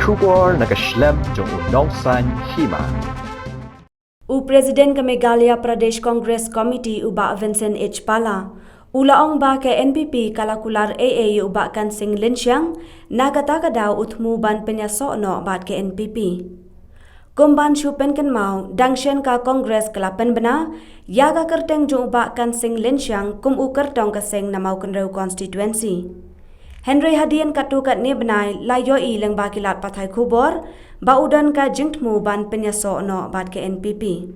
Shubor Nakashlem Jong Unongsan Hima. Presiden ke Meghalaya Pradesh Congress Committee uba Vincent H. Pala, ulaong ba ke NPP kalakular AA uba kan Sing Linsiang, nakataka daw utmu ban penyaso no bat ke NPP. Kumban syupen kan mau, dangsyen ka Congress kelapen bena, yaga kerteng jong uba kan Sing Linsiang kum u kertong ka Sing na mau kenreu konstituensi. Henry Hadian katukat ni benai layoi leng bakilat patai kubor, ba udan ka jingtmu ban penyaso no bat ke NPP.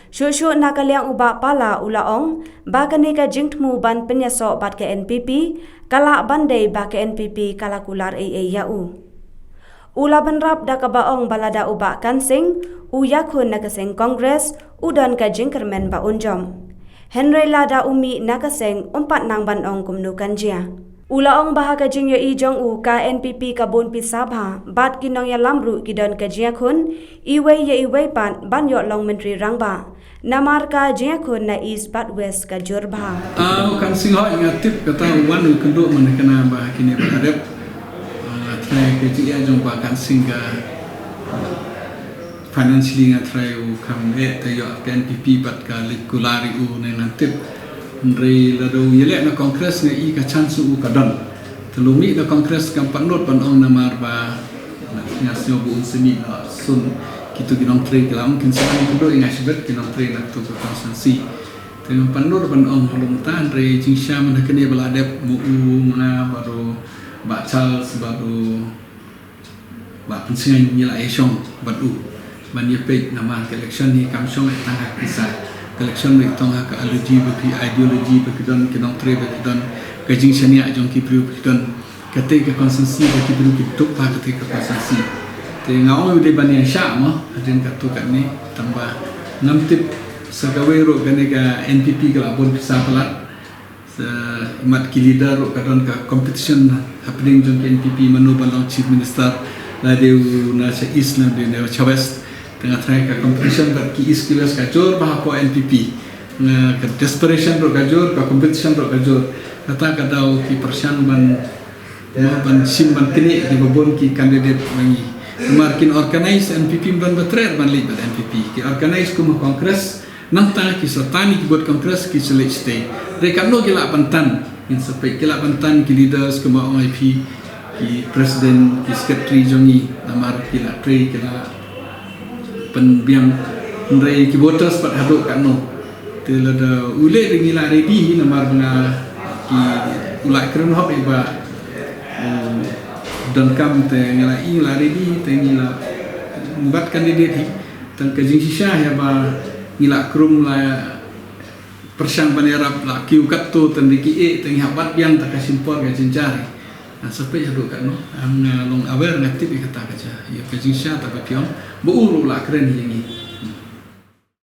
Syuk-syuk nakaliang uba pala ulaong, ba kani ka jingtmu ban penyaso bat ke NPP, kala bandai ba ke NPP kalakular yau. Ula benrap da kabaong balada uba kansing, u yakun na kaseng Kongres, udan ka jingkermen ba unjom. Henry lada umi na kaseng umpat nang banong kumnukan jia. Ulaong bahaga jing yo ijong u ka NPP kabun pisabha bat kinong ya lamru kidon ka jia kun iwe ya iwe pan ban yo long menteri rangba namar ka jia kun na east bat west ka jurba kan singhoi ngatip kata wan kendo mana kena bah kini berhadap try ke jia jong ba kan singga financially ngatrai u kam te yo NPP bat ka likulari u ne ngatip Nri lado yelek na kongres na i ka chansu u kadon telumi na kongres kan panot panong namar ba ngasyo bu unsemi na sun kitu ginong tre kelam kin sa kudo inga sibet ginong tre na tu konsensi dengan panot panong holum tan re jingsha man kene baladep mu u na baru ba Charles baru ba pensingan nyela esong badu ban yepe nama election ni kam song tangah kisah election mai tong ha ka allergy bagi ideology bagi don kinong tre bagi don kajing shania jong ki pru don kate ka konsensi bagi pru ki tuk pa kate ka konsensi te ngau de bani sha mo adin ka tu kan ni tambah ngam tip sagawe ro gane ka NPP ka labon bisa pelat mat ki leader ro ka don ka competition happening jong NPP manu balong chief minister la de na sa east na de west tengah try ka competition kat ki skills kajur bah ko NPP ke desperation ro kajur ka competition ro kajur kata kadau ki persian ban simban kini di babon ki candidate mangi markin organize NPP ban betrer ban libat NPP ki organize kuma kongres nang ta ki sertani ki buat kongres ki select state rekan no gila pantan in sampai gila pantan ki leaders kuma OIP ki presiden ki secretary jongi namar gila tre gila penbiang ndai ki voters pat haduk kan no telada ule ngila ready namar nga ki ulai kren hop iba dan kam te ngila ila ready te ngila buat kandidat hi tan kajing sisa ya ba ngila krum la persang panerap la ki ukat tu tan diki te ngabat biang ta kasimpor ga jencari sampai haduk kan no long aware ngaktif kata kaja ya kajing sisa ta pion bu ulu la keren yang ini